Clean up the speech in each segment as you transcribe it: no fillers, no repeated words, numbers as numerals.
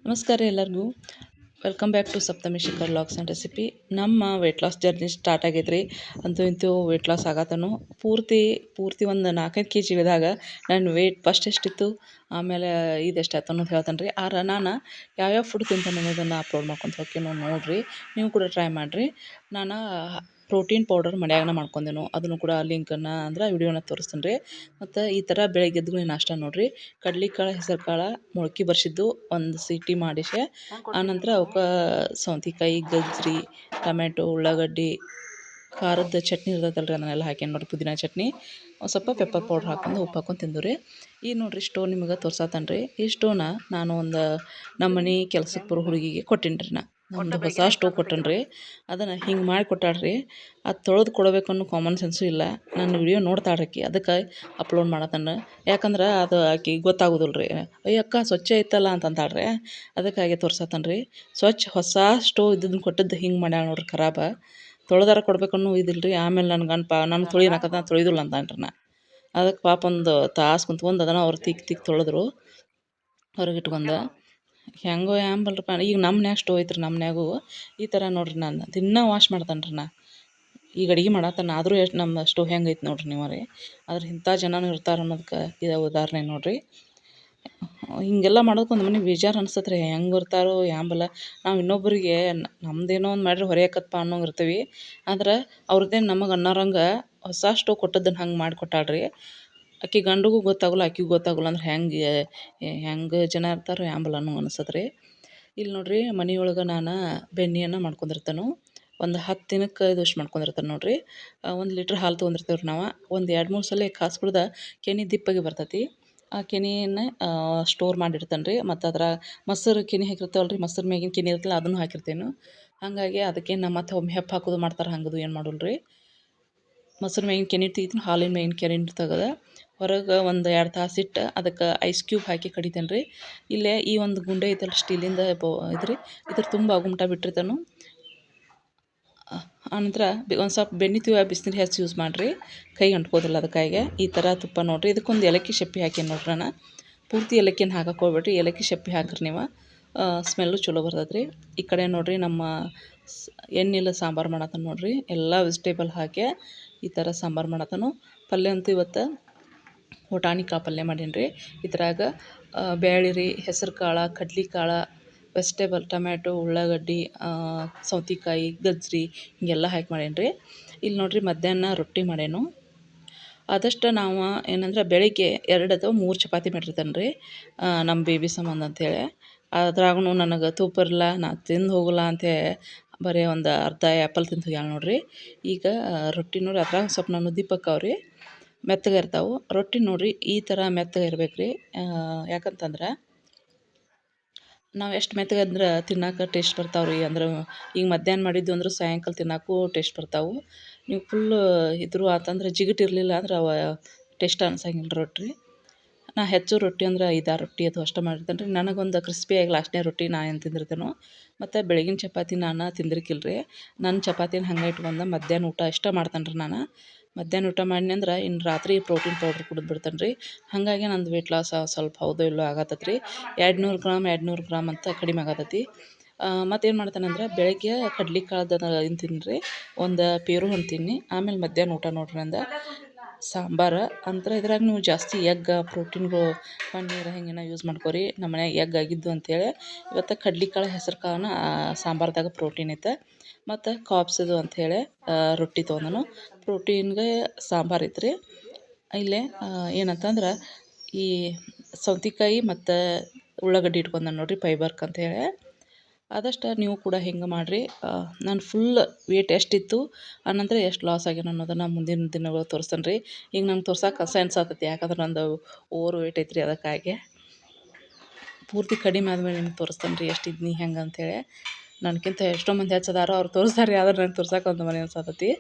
ನಮಸ್ಕಾರ ಎಲ್ಲರಿಗೂ. Welcome back to Saptami Shikhar vlogs and recipe. ನಮ್ಮ ವೆಯ್ಟ್ ಲಾಸ್ ಜರ್ನಿ ಸ್ಟಾರ್ಟ್ ಆಗೈತೆ ರೀ. ಅಂತೂ ಇಂತೂ ವೆಯ್ಟ್ ಲಾಸ್ ಆಗತ್ತನು ಪೂರ್ತಿ ಒಂದು 4-5 kg ಇಳಿದಾಗ ನನ್ನ ವೆಯ್ಟ್ ಫಸ್ಟ್ ಎಷ್ಟಿತ್ತು, ಆಮೇಲೆ ಇದೆಷ್ಟಾಯ್ತು ಅನ್ನೋದು ಹೇಳ್ತಾನೆ ರೀ. ನಾನು ಯಾವ್ಯಾವ ಫುಡ್ ತಿಂತಾನೆ ಅನ್ನೋದನ್ನು ಅಪ್ಲೋಡ್ ಮಾಡ್ಕೊತ ಹೋಗ್ತೀನಿ, ನೋಡಿರಿ. ನೀವು ಕೂಡ ಟ್ರೈ ಮಾಡಿರಿ. ನಾನು ಪ್ರೋಟೀನ್ ಪೌಡರ್ ಮನ್ಯಾಗನ ಮಾಡ್ಕೊಂಡೆನು, ಅದನ್ನು ಕೂಡ ಲಿಂಕನ್ನು ಅಂದ್ರೆ ವಿಡಿಯೋನ ತೋರಿಸ್ತೀನಿ ರೀ. ಮತ್ತು ಈ ಥರ ಬೆಳಗ್ಗೆ ಎದ್ದು ನಾಷ್ಟ ನೋಡಿರಿ. ಕಡ್ಲೆಕಾಳು, ಹೆಸರು ಕಾಳು ಮೊಳಕೆ ಬರ್ಸಿದ್ದು ಒಂದು ಸೀಟಿ ಮಾಡಿಸೆ, ಆನಂತರ ಅವಕ್ಕೆ ಸೌತೆಕಾಯಿ, ಗಜ್ಜರಿ, ಟೊಮೆಟೊ, ಉಳ್ಳಾಗಡ್ಡಿ, ಖಾರದ ಚಟ್ನಿ ಇರ್ತೈತಲ್ಲ ರೀ, ಅದನ್ನೆಲ್ಲ ಹಾಕಿ ನೋಡಿರಿ. ಪುದೀನ ಚಟ್ನಿ, ಒಂದು ಸ್ವಲ್ಪ ಪೆಪ್ಪರ್ ಪೌಡ್ರ್ ಹಾಕೊಂಡು ಉಪ್ಪು ಹಾಕೊಂಡು ತಿಂದು ರೀ. ಈಗ ನೋಡಿರಿ ಸ್ಟೋವ್ ನಿಮಗೆ ತೋರ್ಸತ್ತಾನೆ ರೀ. ಈ ಸ್ಟೋವ್ನ ನಾನು ಒಂದು ನಮ್ಮ ಮನೆ ಕೆಲ್ಸಕ್ಕೆ ಬರೋ ಹುಡುಗಿಗೆ ಕೊಟ್ಟೀನಿ ರೀ. ನಮ್ಮದು ಹೊಸ ಸ್ಟೋವ್ ಕೊಟ್ಟೇನಿ ರೀ. ಅದನ್ನು ಹಿಂಗೆ ಮಾಡಿ ಕೊಟ್ಟಾಡ್ರಿ. ಅದು ತೊಳೆದು ಕೊಡಬೇಕು ಅನ್ನೋ ಕಾಮನ್ ಸೆನ್ಸು ಇಲ್ಲ. ನನ್ನ ವಿಡಿಯೋ ನೋಡ್ತಾಳ್ರಿ ಆಕಿ, ಅದಕ್ಕೆ ಅಪ್ಲೋಡ್ ಮಾಡತ್ತಾನ. ಯಾಕಂದ್ರೆ ಅದು ಆಕಿ ಗೊತ್ತಾಗೋದಿಲ್ಲ ರೀ. ಅಯ್ಯಕ್ಕ ಸ್ವಚ್ಛ ಐತಲ್ಲ ಅಂತಂತಾಳ್ರಿ, ಅದಕ್ಕಾಗಿ ತೋರ್ಸತ್ತಾನ ರೀ. ಹೊಸ ಸ್ಟೋವ್ ಇದ್ದದನ್ನು ಕೊಟ್ಟದ್ದು ಹಿಂಗೆ ಮಾಡ್ಯಾಳ ನೋಡ್ರಿ, ಖರಾಬ. ತೊಳೆದಾರ ಕೊಡ್ಬೇಕನ್ನೋ ಇದಿಲ್ಲ ರೀ. ಆಮೇಲೆ ನನಗೆ ತೊಳಿನಾಕತ್ತ ತೊಳೆದಿಲ್ಲ ಅಂತಾನ್ರಿ. ಅದಕ್ಕೆ ಪಾಪ ಒಂದು ತಾಸು ಕುಂತ್ಕೊಂಡು ಅದನ್ನು ಅವ್ರು ತಿಕ್ಕಿ ತೊಳೆದ್ರು, ಹೊರಗೆ ಇಟ್ಕೊಂಡು. ಹೆಂಗೋ ಯಾಂಬಲ್ರಪ್ಪ. ಈಗ ನಮ್ಮ ಮನ್ಯಾಗ ಸ್ಟೋವ್ ಐತ್ರಿ. ನಮ್ಮ ಮನ್ಯಾಗೂ ಈ ಥರ ನೋಡಿರಿ, ನಾನು ದಿನ ವಾಶ್ ಮಾಡ್ತಾನೆ ರೀ. ಈಗ ಅಡುಗೆ ಮಾಡತ್ತಾನ, ಆದರೂ ಎಷ್ಟು ನಮ್ಮ ಸ್ಟೋವ್ ಹೆಂಗೆ ಐತೆ ನೋಡಿರಿ ನೀವು ರೀ. ಆದ್ರೆ ಇಂಥ ಜನನೂ ಇರ್ತಾರೆ ಅನ್ನೋದಕ್ಕೆ ಇದು ಉದಾಹರಣೆ ನೋಡಿರಿ. ಹೀಗೆಲ್ಲ ಮಾಡೋಕೆ ಒಂದು ಮನೆ ಬೇಜಾರು ಅನ್ಸತ್ತೆ ರೀ. ಹೆಂಗೆ ಇರ್ತಾರೋ ಯಾಂಬಲ್ಲ. ನಾವು ಇನ್ನೊಬ್ಬರಿಗೆ ನಮ್ಮದೇನೋ ಒಂದು ಮಾಡಿದ್ರೆ ಹೊರೆಯಾಕತ್ತಪ್ಪ ಅನ್ನೋಂಗೆ ಇರ್ತೀವಿ. ಆದ್ರೆ ಅವ್ರದ್ದೇನು ನಮಗೆ ಅನ್ನೋರಂಗೆ ಹೊಸ ಸ್ಟೋವ್ ಕೊಟ್ಟದ್ದನ್ನು ಹಂಗೆ ಮಾಡಿಕೊಟ್ಟಾಳ್ರಿ. ಆಕೆ ಗಂಡಿಗೂ ಗೊತ್ತಾಗೋಲ್ಲ, ಆಕೆಗೂ ಗೊತ್ತಾಗೋಲ್ಲ. ಅಂದ್ರೆ ಹೆಂಗೆ ಜನ ಇರ್ತಾರೋ ಯಾಂಬಲ್ಲ ಅನ್ನೋ ಅನ್ಸತ್ತೆ ರೀ. ಇಲ್ಲಿ ನೋಡಿರಿ, ಮನೆಯೊಳಗೆ ನಾನು ಬೆಣ್ಣೆಯನ್ನು ಮಾಡ್ಕೊಂಡಿರ್ತಾನು. ಒಂದು 10 ದಿನಕ್ಕೆ ಇದಷ್ಟು ಮಾಡ್ಕೊಂಡಿರ್ತಾನೆ ನೋಡಿರಿ. 1 ಲೀಟ್ರ್ ಹಾಲು ತೊಗೊಂಡಿರ್ತೇವೆ ರೀ ನಾವು. ಒಂದು 2-3 ಸಲ ಕಾಸು ಕುಡ್ದು ಕೆನೆ ದಿಪ್ಪಾಗಿ ಬರ್ತೈತಿ. ಆ ಕೆನೆಯನ್ನು ಸ್ಟೋರ್ ಮಾಡಿಡ್ತಾನೆ ರೀ. ಮತ್ತು ಅದ್ರ ಮೊಸರು ಕೆನೆ ಹಾಕಿರ್ತಾವಲ್ಲ ರೀ, ಮೊಸರು ಮ್ಯಾಗಿನ ಕೆನೆ ಇರ್ತಲ್ಲ, ಅದನ್ನು ಹಾಕಿರ್ತೇನೆ. ಹಾಗಾಗಿ ಅದಕ್ಕೆ ನಮ್ಮ ಮತ್ತೆ ಒಮ್ಮೆ ಹೆಪ್ಪು ಹಾಕೋದು ಮಾಡ್ತಾರೆ, ಹಂಗದು ಏನು ಮಾಡೋಲ್ಲ ರೀ. ಮೊಸರು ಮ್ಯಾಗಿನ ಕೆನೆ ತೆಗಿತೀನಿ, ಹಾಲಿನ ಮ್ಯಾಗಿನ ಕೆನೆ ತೆಗೆದು ಹೊರಗೆ ಒಂದು 2 ತಾಸು ಇಟ್ಟು ಅದಕ್ಕೆ ಐಸ್ ಕ್ಯೂಬ್ ಹಾಕಿ ಕಡಿತೇನೆ ರೀ. ಇಲ್ಲೇ ಈ ಒಂದು ಗುಂಡೆ ಐತಲ್ಲ ಸ್ಟೀಲಿಂದ ಇದ್ರಿ, ಇದ್ರ ತುಂಬ ಗುಮ್ಟ ಬಿಟ್ಟಿರ್ತಾನು. ಆನಂತರ ಒಂದು ಸ್ವಲ್ಪ ಬೆಣ್ಣೆ ಬಿಸಿನೀರು ಹೆಚ್ಚು ಯೂಸ್ ಮಾಡಿರಿ, ಕೈಗೆ ಅಂಟ್ಕೋದಿಲ್ಲ. ಅದಕ್ಕಾಗಿ ಈ ಥರ ತುಪ್ಪ ನೋಡಿರಿ. ಇದಕ್ಕೊಂದು ಏಲಕ್ಕಿ ಶೆಪ್ಪಿ ಹಾಕಿ ನೋಡ್ರಿ. ನಾನು ಪೂರ್ತಿ ಏಲಕ್ಕಿನ ಹಾಕಕ್ಕೆ ಹೋಗ್ಬೇಡ್ರಿ, ಏಲಕ್ಕಿ ಶೆಪ್ಪಿ ಹಾಕ್ರಿ ನೀವು, ಸ್ಮೆಲ್ಲು ಚಲೋ ಬರ್ತೈತೆ ರೀ. ಈ ಕಡೆ ನೋಡಿರಿ, ನಮ್ಮ ಎಣ್ಣೆಲ್ಲ ಸಾಂಬಾರು ಮಾಡತ್ತಾನ ನೋಡಿರಿ. ಎಲ್ಲ ವೆಜಿಟೇಬಲ್ ಹಾಕಿ ಈ ಥರ ಸಾಂಬಾರು ಮಾಡತ್ತಾನು. ಪಲ್ಯ ಅಂತೂ ಇವತ್ತು ಒಟಾಣಿಕಾಳು ಪಲ್ಯ ಮಾಡೀನಿ ರೀ. ಇದ್ರಾಗ ಬ್ಯಾಳೆ ರೀ, ಹೆಸರು ಕಾಳು, ಕಡ್ಲೆಕಾಳು, ವೆಜಿಟೇಬಲ್, ಟೊಮ್ಯಾಟೊ, ಉಳ್ಳಾಗಡ್ಡಿ, ಸೌತೆಕಾಯಿ, ಗಜ್ಜರಿ ಹಿಂಗೆಲ್ಲ ಹಾಕಿ ಮಾಡೇನಿ ರೀ. ಇಲ್ಲಿ ನೋಡಿರಿ, ಮಧ್ಯಾಹ್ನ ರೊಟ್ಟಿ ಮಾಡೇನು. ಆದಷ್ಟು ನಾವು ಏನಂದ್ರೆ ಬೆಳಿಗ್ಗೆ 2 ಅಥವಾ 3 ಚಪಾತಿ ಮಾಡಿರ್ತಾನೆ ರೀ, ನಮ್ಮ ಬೇಬಿ ಸಂಬಂಧ ಅಂಥೇಳಿ. ಅದ್ರಾಗೂ ನನಗೆ ತುಪ್ಪ ಇರಲ್ಲ, ನಾ ತಿಂದು ಹೋಗಲ್ಲ ಅಂಥೇಳಿ ಬರೀ ಒಂದು ಅರ್ಧ ಆ್ಯಪಲ್ ತಿಂದು ಹೋಗ್ಯಾಳ ನೋಡಿರಿ. ಈಗ ರೊಟ್ಟಿ ನೋಡಿ, ಅದ್ರಾಗ ಸ್ವಲ್ಪ ನಾನು ದೀಪಕ್ಕವ್ರಿ ಮೆತ್ತಗೆ ಇರ್ತಾವೆ ರೊಟ್ಟಿ ನೋಡಿರಿ. ಈ ಥರ ಮೆತ್ತಗೆ ಇರ್ಬೇಕು ರೀ. ಯಾಕಂತಂದ್ರೆ ನಾವು ಎಷ್ಟು ಮೆತ್ತಗೆ ಅಂದ್ರೆ ತಿನ್ನೋಕೆ ಟೇಸ್ಟ್ ಬರ್ತಾವೆ ರೀ. ಅಂದ್ರೆ ಈಗ ಮಧ್ಯಾಹ್ನ ಮಾಡಿದ್ದು ಅಂದ್ರೆ ಸಾಯಂಕಾಲ ತಿನ್ನೋಕ್ಕೂ ಟೇಸ್ಟ್ ಬರ್ತಾವೆ. ನೀವು ಫುಲ್ಲು ಇದ್ರು ಆತಂದ್ರೆ ಜಿಗುಟಿರಲಿಲ್ಲ ಅಂದ್ರೆ ಅವ ಟೇಸ್ಟ್ ಅನ್ಸಂಗಿಲ್ಲ ರೊಟ್ಟಿ. ನಾ ಹೆಚ್ಚು ರೊಟ್ಟಿ ಅಂದ್ರೆ 5-6 ರೊಟ್ಟಿ ಅದು ಅಷ್ಟೇ ಮಾಡಿರ್ತೇನೆ ರೀ. ನನಗೊಂದು ಕ್ರಿಸ್ಪಿಯಾಗಿ ಲಾಸ್ಟ್ನೇ ರೊಟ್ಟಿ ನಾ ಏನು ತಿಂದಿರ್ತೇನೋ. ಮತ್ತು ಬೆಳಗಿನ ಚಪಾತಿ ನಾನು ತಿಂದಿರ್ಕಿಲ್ಲ ರೀ. ನನ್ನ ಚಪಾತಿನ ಹಂಗೆ ಇಟ್ಕೊಂಡು ಮಧ್ಯಾಹ್ನ ಊಟ ಇಷ್ಟ ಮಾಡ್ತೇನೆ ರೀ. ನಾನು ಮಧ್ಯಾಹ್ನ ಊಟ ಮಾಡಿನಿ ಅಂದ್ರೆ ಇನ್ನು ರಾತ್ರಿ ಪ್ರೋಟೀನ್ ಪೌಡ್ರ್ ಕುಡಿದು ಬಿಡ್ತೇನೆ ರೀ. ಹಾಗಾಗಿ ನಂದು ವೆಯ್ಟ್ ಲಾಸ್ ಸ್ವಲ್ಪ ಹೌದೋ ಇಲ್ಲೋ ಆಗತ್ತೈತೆ ರೀ. 200 ಗ್ರಾಮ್ ಅಂತ ಕಡಿಮೆ ಆಗತ್ತೈತಿ. ಮತ್ತೇನು ಮಾಡ್ತೇನೆಂದ್ರೆ ಬೆಳಗ್ಗೆ ಕಡ್ಲೆಕಾಳ್ದು ತಿಂತೀನಿ ರೀ, ಒಂದು ಪೇರು ಹಣ್ಣು ತಿನ್ನಿ. ಆಮೇಲೆ ಮಧ್ಯಾಹ್ನ ಊಟ ನೋಡ್ರಿ ನಂದು ಸಾಂಬಾರು ಅಂದ್ರೆ. ಇದ್ರಾಗ ನೀವು ಜಾಸ್ತಿ ಎಗ್, ಪ್ರೋಟೀನ್ಗಳು, ಪನ್ನೀರ್ ಹಿಂಗೇನ ಯೂಸ್ ಮಾಡ್ಕೊರಿ. ನಮ್ಮ ಮನ್ಯಾಗ ಎಗ್ ಆಗಿದ್ದು ಅಂಥೇಳಿ ಇವತ್ತು ಕಡ್ಲೆಕಾಳು, ಹೆಸರು ಕಾಳನ್ನ ಸಾಂಬಾರ್ದಾಗ ಪ್ರೋಟೀನ್ ಐತೆ. ಮತ್ತು ಕಾರ್ಬ್ಸದು ಅಂಥೇಳಿ ರೊಟ್ಟಿ ತೊಗೊಂಡನು. ಪ್ರೋಟೀನ್ಗೆ ಸಾಂಬಾರು ಐತ್ರಿ. ಇಲ್ಲೇ ಏನಂತಂದ್ರೆ ಈ ಸೌತೆಕಾಯಿ ಮತ್ತು ಉಳ್ಳಾಗಡ್ಡಿ ಇಟ್ಕೊಂಡಾನ ನೋಡಿರಿ, ಫೈಬರ್ಕ್ ಅಂಥೇಳಿ. ಆದಷ್ಟು ನೀವು ಕೂಡ ಹಿಂಗೆ ಮಾಡಿರಿ. ನಾನು ಫುಲ್ ವೇಟ್ ಎಷ್ಟಿತ್ತು ಆನಂತರ ಎಷ್ಟು ಲಾಸ್ ಆಗ್ಯಾನ ಅನ್ನೋದನ್ನು ಮುಂದಿನ ದಿನಗಳು ತೋರಿಸ್ತೇನೆ ರೀ. ಈಗ ನಂಗೆ ತೋರ್ಸೋಕೆ ಕಸ ಅನ್ಸತ್ತೈತಿ, ಯಾಕಂದ್ರೆ ನಂದು ಓವರ್ ವೇಟ್ ಐತ್ರಿ. ಅದಕ್ಕಾಗಿ ಪೂರ್ತಿ ಕಡಿಮೆ ಆದಮೇಲೆ ನಿಮ್ಗೆ ತೋರಿಸ್ತೇನೆ ರೀ ಎಷ್ಟಿದ್ನಿ ಹೆಂಗೆ ಅಂಥೇಳಿ. ನನಗಿಂತ ಎಷ್ಟೋ ಮಂದಿ ಹೆಚ್ಚದಾರೋ ಅವ್ರು ತೋರಿಸ್ತಾರೆ, ಆದ್ರೆ ನಂಗೆ ತೋರ್ಸೋಕೆ ಒಂದು ಮನೆ ಅನ್ಸತ್ತೈತಿ.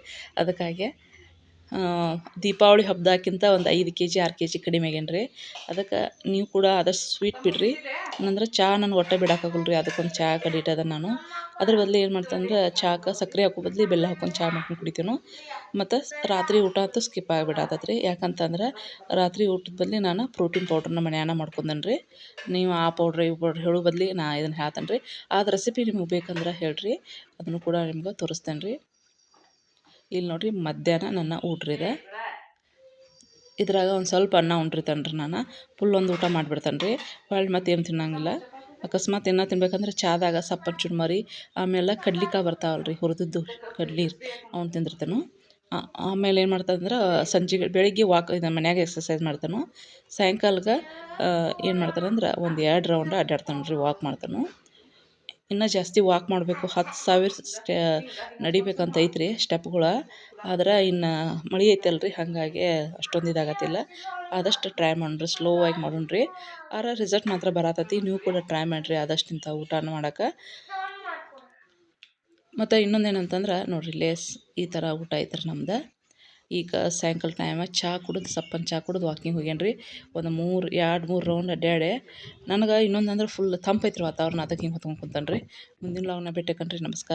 ಅದಕ್ಕಾಗಿ ದೀಪಾವಳಿ ಹಬ್ಬದಾಗಿಂತ ಒಂದು 5 ಕೆ ಜಿ 6 ಕೆ ಜಿ ಕಡಿಮೆ ಆಗೇನಿ ರೀ. ಅದಕ್ಕೆ ನೀವು ಕೂಡ ಆದಷ್ಟು ಸ್ವೀಟ್ ಬಿಡಿರಿ. ಅಂದ್ರೆ ಚಹಾ ನಾನು ಒಟ್ಟು ಬಿಡೋಕ್ಕಾಗಲ್ಲ ರೀ, ಅದಕ್ಕೊಂದು ಚಹಾ ಅಡಿಕ್ಟ್ ಅದ ನಾನು. ಅದ್ರ ಬದಲು ಏನು ಮಾಡ್ತೇನೆ ಚಹಾಕ್ಕೆ ಸಕ್ಕರೆ ಹಾಕೋ ಬದಲು ಬೆಲ್ಲ ಹಾಕ್ಕೊಂಡು ಚಹಾ ಮಾಡ್ಕೊಂಡು ಕುಡಿತೇನೆ. ಮತ್ತು ರಾತ್ರಿ ಊಟ ಅಂತೂ ಸ್ಕಿಪ್ ಆಗಿಬಿಡತ್ತೈತೆ ರೀ. ಯಾಕಂತಂದ್ರೆ ರಾತ್ರಿ ಊಟದ ಬದಲು ನಾನು ಪ್ರೋಟೀನ್ ಪೌಡ್ರನ್ನ ಮನ್ಯಾನ ಮಾಡ್ಕೊಂಡೇನಿ ರೀ. ನೀವು ಆ ಪೌಡ್ರ್ ಈ ಪೌಡ್ರ್ ಹೇಳೋ ಬದಲು ನಾ ಇದನ್ನು ಹೇಳ್ತೇನೆ ರೀ. ಅದು ರೆಸಿಪಿ ನಿಮಗೆ ಬೇಕಂದ್ರೆ ಹೇಳ್ರಿ, ಅದನ್ನು ಕೂಡ ನಿಮ್ಗೆ ತೋರಿಸ್ತೇನೆ ರೀ. ಇಲ್ಲಿ ನೋಡಿರಿ ಮಧ್ಯಾಹ್ನ ನನ್ನ ಊಟ ರೀ ಇದು. ಇದ್ರಾಗ ಒಂದು ಸ್ವಲ್ಪ ಅನ್ನ ಉಂಡಿರ್ತಾನೆ ರೀ, ನಾನು ಫುಲ್ ಒಂದು ಊಟ ಮಾಡಿಬಿಡ್ತೇನೆ ರೀ. ಹೊಳ್ಳಿ ಮತ್ತೇನು ತಿನ್ನಂಗಿಲ್ಲ. ಅಕಸ್ಮಾತ್ ಇನ್ನೂ ತಿನ್ಬೇಕಂದ್ರೆ ಚಹಾದಾಗ ಸಪ್ಪನೆ ಚುರ್ಮರಿ ಆಮೇಲೆ ಕಡ್ಲಿಕಾಯಿ ಬರ್ತಾವಲ್ಲ ರೀ, ಹುರಿದಿದ್ದು ಕಡ್ಲಿ ಅವ್ನು ತಿಂದಿರ್ತಾನೆ. ಆಮೇಲೆ ಏನು ಮಾಡ್ತಂದ್ರೆ ಸಂಜೆಗೆ ಬೆಳಿಗ್ಗೆ ವಾಕ್ ಇದು ಮನ್ಯಾಗ ಎಕ್ಸಸೈಸ್ ಮಾಡ್ತಾನೆ. ಸಾಯಂಕಾಲಕ್ಕೆ ಏನು ಮಾಡ್ತಾನಂದ್ರೆ ಒಂದು 2 ರೌಂಡ್ ಅಡ್ಡಾಡ್ತಾನೆ ರೀ, ವಾಕ್ ಮಾಡ್ತಾನೆ. ಇನ್ನೂ ಜಾಸ್ತಿ ವಾಕ್ ಮಾಡಬೇಕು, 10,000 ನಡಿಬೇಕಂತ ಐತ್ರಿ ಸ್ಟೆಪ್ಗಳು. ಆದ್ರೆ ಇನ್ನು ಮಳೆ ಐತಲ್ಲ ರೀ, ಹಾಗಾಗಿ ಅಷ್ಟೊಂದು ಇದಾಗತ್ತಿಲ್ಲ. ಆದಷ್ಟು ಟ್ರೈ ಮಾಡ್ರಿ, ಸ್ಲೋ ಆಗಿ ಮಾಡೋಣ್ರಿ. ಆದ್ರೆ ರಿಸಲ್ಟ್ ಮಾತ್ರ ಬರತೈತಿ. ನೀವು ಕೂಡ ಟ್ರೈ ಮಾಡಿರಿ ಆದಷ್ಟು ಇಂಥ ಊಟನ ಮಾಡೋಕೆ. ಮತ್ತು ಇನ್ನೊಂದು ಏನಂತಂದ್ರೆ ನೋಡಿರಿ, ಲೇಸ್ ಈ ಥರ ಊಟ ಐತ್ರಿ ನಮ್ದು. ಈಗ ಸಾಯಂಕಾಲ ಟೈಮ ಚಹಾ ಕುಡಿದು ಸಪ್ಪನೆ ಚಹಾ ಕುಡಿದು ವಾಕಿಂಗ್ ಹೋಗ್ಯಾನ ರೀ. ಒಂದು 2-3 ರೌಂಡ್ ಅಡ್ಡಾಡಿ. ನನಗೆ ಇನ್ನೊಂದು ಅಂದ್ರೆ ಫುಲ್ ತಂಪೈತ್ರಿ ವಾತಾವರಣ, ಅದಕ್ಕೆ ಹಿಂಗೆ ಹೊತ್ಕೊಂಡು ಕುಂತಾನೆ ರೀ. ಮುಂದಿನ ಲಾಗ್ನ ಭೇಟಿ ಆಗೋಣ ರೀ. ನಮಸ್ಕಾರ.